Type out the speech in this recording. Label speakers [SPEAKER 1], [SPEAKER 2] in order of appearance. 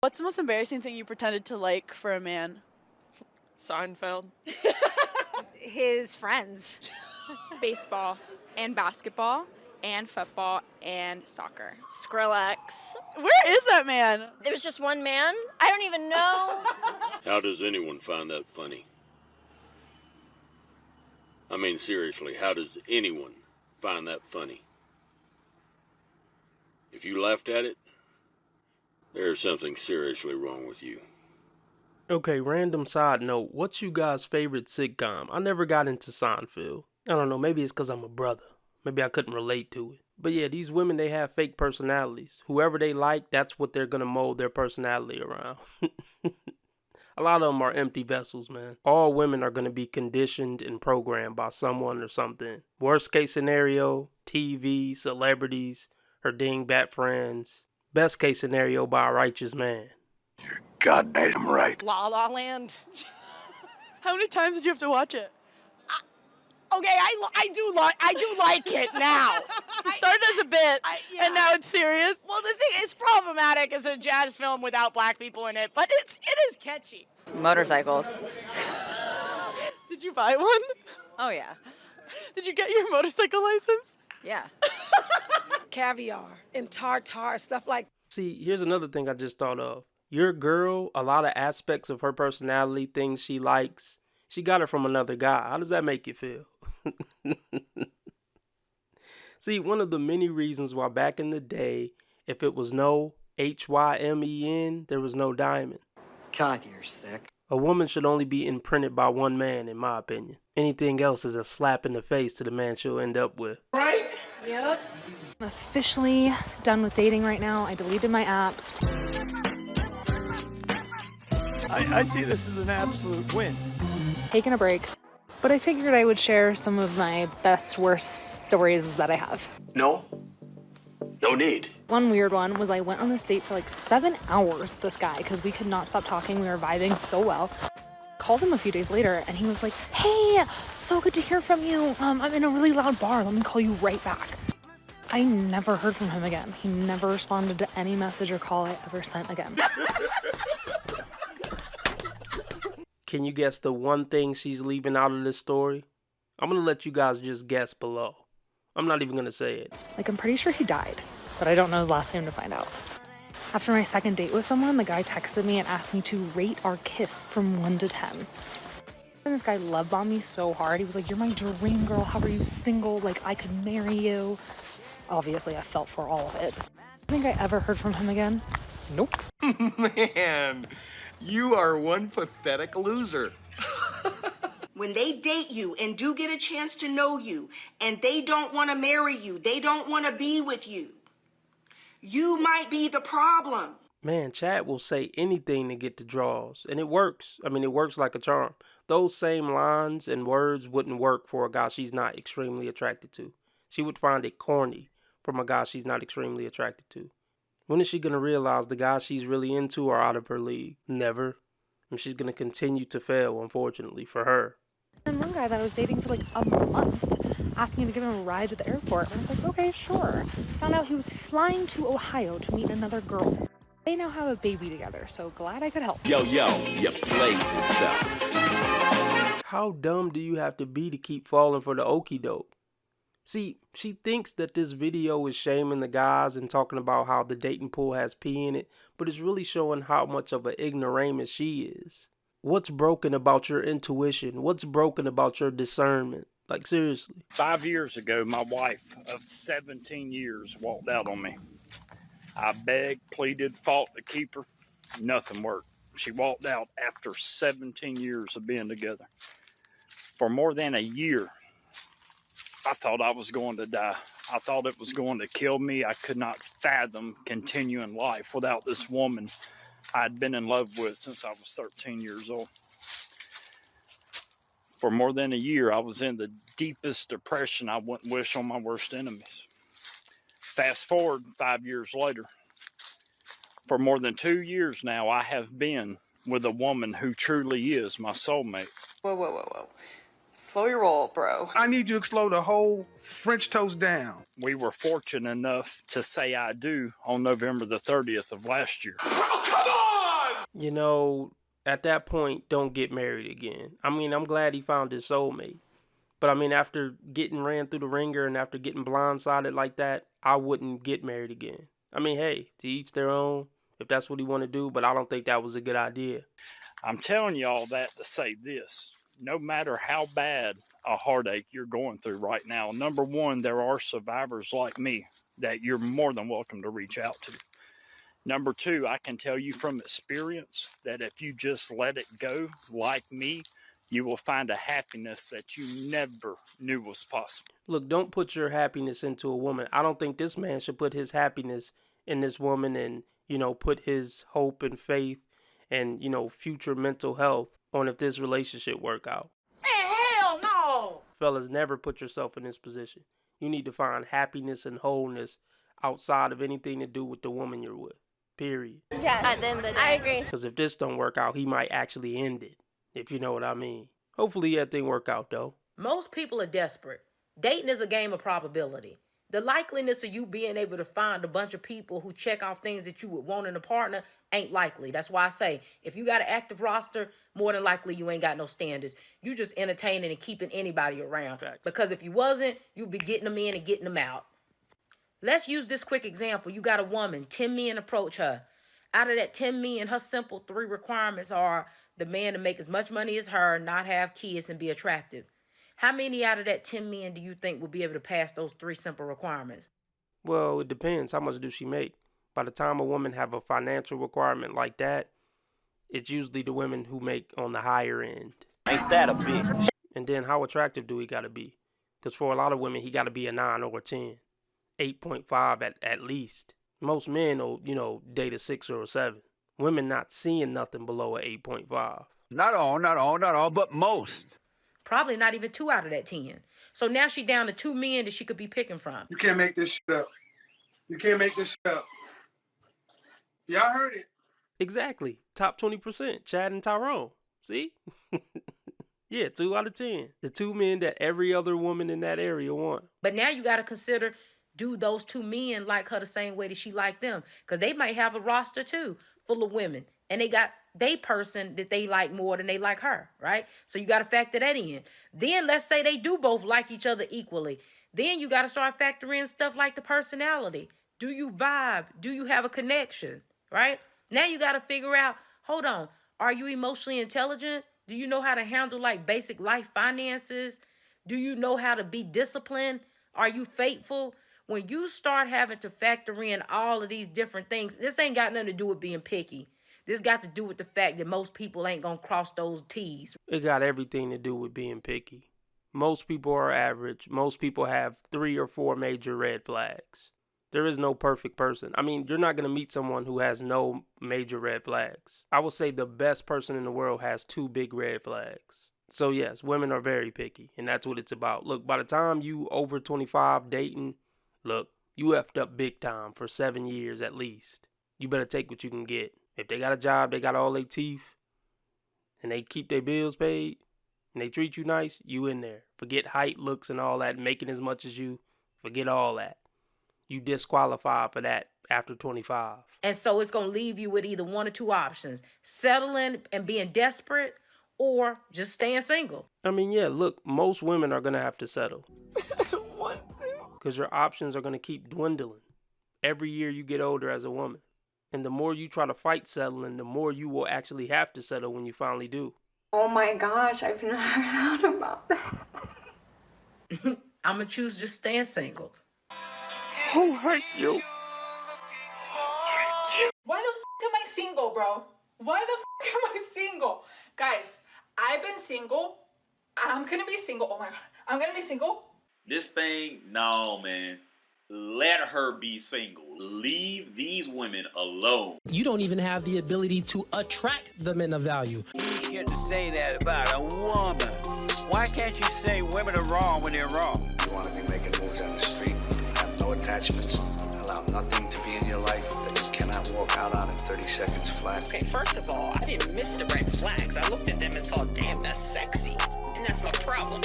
[SPEAKER 1] What's the most embarrassing thing you pretended to like for a man?
[SPEAKER 2] Seinfeld.
[SPEAKER 3] His friends.
[SPEAKER 4] Baseball and basketball and football and soccer.
[SPEAKER 3] Skrillex.
[SPEAKER 1] Where is that man?
[SPEAKER 3] There was just one man. I don't even know.
[SPEAKER 5] How does anyone find that funny? I mean, seriously, how does anyone find that funny? If you laughed at it, there's something seriously wrong with you.
[SPEAKER 6] Okay, random side note. What's you guys' favorite sitcom? I never got into Seinfeld. I don't know, maybe it's because I'm a brother. Maybe I couldn't relate to it. But yeah, these women, they have fake personalities. Whoever they like, that's what they're going to mold their personality around. A lot of them are empty vessels, man. All women are going to be conditioned and programmed by someone or something. Worst case scenario, TV, celebrities, her dingbat friends. Best case scenario, by a righteous man.
[SPEAKER 7] You're goddamn right.
[SPEAKER 3] La La Land.
[SPEAKER 1] How many times did you have to watch it?
[SPEAKER 3] Okay, I do like it now.
[SPEAKER 1] It started as a bit, and now it's serious.
[SPEAKER 3] Well, the thing is problematic as a jazz film without black people in it, but it is catchy.
[SPEAKER 4] Motorcycles.
[SPEAKER 1] Did you buy one?
[SPEAKER 4] Oh, yeah.
[SPEAKER 1] Did you get your motorcycle license?
[SPEAKER 4] Yeah.
[SPEAKER 2] Caviar and tartar, stuff like
[SPEAKER 6] See, here's another thing I just thought of. Your girl, a lot of aspects of her personality, things she likes, she got it from another guy. How does that make you feel? See, one of the many reasons why back in the day, if it was no Hymen, there was no diamond.
[SPEAKER 8] God, you're sick.
[SPEAKER 6] A woman should only be imprinted by one man, in my opinion. Anything else is a slap in the face to the man she'll end up with.
[SPEAKER 2] right.
[SPEAKER 3] Yep.
[SPEAKER 9] I'm officially done with dating right now. I deleted my apps.
[SPEAKER 7] I see this as an absolute win.
[SPEAKER 9] Taking a break. But I figured I would share some of my best, worst stories that I have.
[SPEAKER 7] No need.
[SPEAKER 9] One weird one was I went on this date for like 7 hours with this guy because we could not stop talking. We were vibing so well. Called him a few days later and he was like, hey, so good to hear from you. I'm in a really loud bar. Let me call you right back. I never heard from him again. He never responded to any message or call I ever sent again.
[SPEAKER 6] Can you guess the one thing she's leaving out of this story? I'm going to let you guys just guess below. I'm not even going to say it.
[SPEAKER 9] Like, I'm pretty sure he died, but I don't know his last name to find out. After my second date with someone, the guy texted me and asked me to rate our kiss from 1 to 10. And this guy love bombed me so hard. He was like, you're my dream girl. How are you single? Like, I could marry you. Obviously, I felt for all of it. Think I ever heard from him again? Nope.
[SPEAKER 7] Man, you are one pathetic loser.
[SPEAKER 10] When they date you and do get a chance to know you and they don't want to marry you, they don't want to be with you, you might be the problem.
[SPEAKER 6] Man, Chad will say anything to get the draws, and it works. I mean, it works like a charm. Those same lines and words wouldn't work for a guy she's not extremely attracted to. She would find it corny from a guy she's not extremely attracted to. When is she going to realize the guys she's really into are out of her league? Never. And she's going to continue to fail, unfortunately, for her.
[SPEAKER 9] And one guy that I was dating for like a month asked me to give him a ride to the airport. And I was like, okay, sure. Found out he was flying to Ohio to meet another girl. They now have a baby together, so glad I could help.
[SPEAKER 7] Yo, you played yourself.
[SPEAKER 6] How dumb do you have to be to keep falling for the okie doke? See, she thinks that this video is shaming the guys and talking about how the dating pool has pee in it, but it's really showing how much of an ignoramus she is. What's broken about your intuition? What's broken about your discernment? Like, seriously.
[SPEAKER 11] 5 years ago, my wife of 17 years walked out on me. I begged, pleaded, fought to keep her. Nothing worked. She walked out after 17 years of being together. For more than a year, I thought I was going to die. I thought it was going to kill me. I could not fathom continuing life without this woman I'd been in love with since I was 13 years old. For more than a year, I was in the deepest depression I wouldn't wish on my worst enemies. Fast forward 5 years later. For more than 2 years now, I have been with a woman who truly is my soulmate.
[SPEAKER 4] Whoa. Slow your roll, bro.
[SPEAKER 7] I need you to slow the whole French toast down.
[SPEAKER 11] We were fortunate enough to say I do on November the 30th of last year.
[SPEAKER 7] Oh, come on!
[SPEAKER 6] You know, at that point, don't get married again. I mean, I'm glad he found his soulmate. But I mean, after getting ran through the ringer and after getting blindsided like that, I wouldn't get married again. I mean, hey, to each their own, if that's what he want to do, but I don't think that was a good idea.
[SPEAKER 11] I'm telling you all that to say this. No matter how bad a heartache you're going through right now, number one, there are survivors like me that you're more than welcome to reach out to. Number two, I can tell you from experience that if you just let it go like me, you will find a happiness that you never knew was possible.
[SPEAKER 6] Look, don't put your happiness into a woman. I don't think this man should put his happiness in this woman and, put his hope and faith and, future mental health on if this relationship work out.
[SPEAKER 3] Hey, hell no!
[SPEAKER 6] Fellas, never put yourself in this position. You need to find happiness and wholeness outside of anything to do with the woman you're with. Period.
[SPEAKER 12] Yeah, at the end of the day. I agree.
[SPEAKER 6] Because if this don't work out, he might actually end it, if you know what I mean. Hopefully that thing work out, though.
[SPEAKER 13] Most people are desperate. Dating is a game of probability. The likeliness of you being able to find a bunch of people who check off things that you would want in a partner ain't likely. That's why I say, if you got an active roster, more than likely you ain't got no standards. You just entertaining and keeping anybody around.
[SPEAKER 6] Facts.
[SPEAKER 13] Because if you wasn't, you'd be getting them in and getting them out. Let's use this quick example. You got a woman, 10 men approach her. Out of that 10 men, her simple 3 requirements are the man to make as much money as her, not have kids, and be attractive. How many out of that 10 men do you think will be able to pass those 3 simple requirements?
[SPEAKER 6] Well, it depends. How much does she make? By the time a woman have a financial requirement like that, it's usually the women who make on the higher end.
[SPEAKER 7] Ain't that a bitch?
[SPEAKER 6] And then how attractive do he got to be? Because for a lot of women, he got to be a 9 or a 10. 8.5 at least. Most men will, date a 6 or a 7. Women not seeing nothing below a 8.5.
[SPEAKER 7] Not all, but most.
[SPEAKER 13] Probably not even 2 out of that 10. So now she down to 2 men that she could be picking from.
[SPEAKER 7] You can't make this shit up. You can't make this shit up. Y'all heard it.
[SPEAKER 6] Exactly. Top 20%. Chad and Tyrone. See? Yeah, 2 out of 10. The 2 men that every other woman in that area want.
[SPEAKER 13] But now you got to consider, do those 2 men like her the same way that she like them? Because they might have a roster too, full of women. And they got they person that they like more than they like her, right? So you got to factor that in. Then let's say they do both like each other equally. Then you got to start factoring in stuff like the personality. Do you vibe? Do you have a connection, right? Now you got to figure out, hold on, are you emotionally intelligent? Do you know how to handle like basic life finances? Do you know how to be disciplined? Are you faithful? When you start having to factor in all of these different things, this ain't got nothing to do with being picky. This got to do with the fact that most people ain't going to cross those T's.
[SPEAKER 6] It got everything to do with being picky. Most people are average. Most people have 3 or 4 major red flags. There is no perfect person. I mean, you're not going to meet someone who has no major red flags. I would say the best person in the world has 2 big red flags. So yes, women are very picky, and that's what it's about. Look, by the time you over 25 dating, look, you effed up big time for 7 years at least. You better take what you can get. If they got a job, they got all their teeth, and they keep their bills paid, and they treat you nice, you in there. Forget height, looks, and all that, making as much as you. Forget all that. You disqualify for that after 25.
[SPEAKER 13] And so it's going to leave you with either 1 or 2 options. Settling and being desperate, or just staying single.
[SPEAKER 6] I mean, yeah, look, most women are going to have to settle.
[SPEAKER 12] I don't want to.
[SPEAKER 6] Because your options are going to keep dwindling. Every year you get older as a woman. And the more you try to fight settling, the more you will actually have to settle when you finally do.
[SPEAKER 12] Oh my gosh, I've never thought about that.
[SPEAKER 13] I'm going to choose just staying single.
[SPEAKER 7] Who hurt you?
[SPEAKER 14] Why the f*** am I single, bro? Why the f*** am I single? Guys, I've been single. I'm gonna be single. Oh my god. I'm gonna be single.
[SPEAKER 15] This thing, no, man. Let her be single. Leave these women alone.
[SPEAKER 16] You don't even have the ability to attract the men of value.
[SPEAKER 17] You shouldn't say that about a woman. Why can't you say women are wrong when they're wrong?
[SPEAKER 18] You want to be making moves on the street, have no attachments, allow nothing to be in your life that you cannot walk out on in 30 seconds flat.
[SPEAKER 19] Okay, first of all, I didn't miss the red flags. I looked at them and thought, damn, that's sexy. And that's my problem.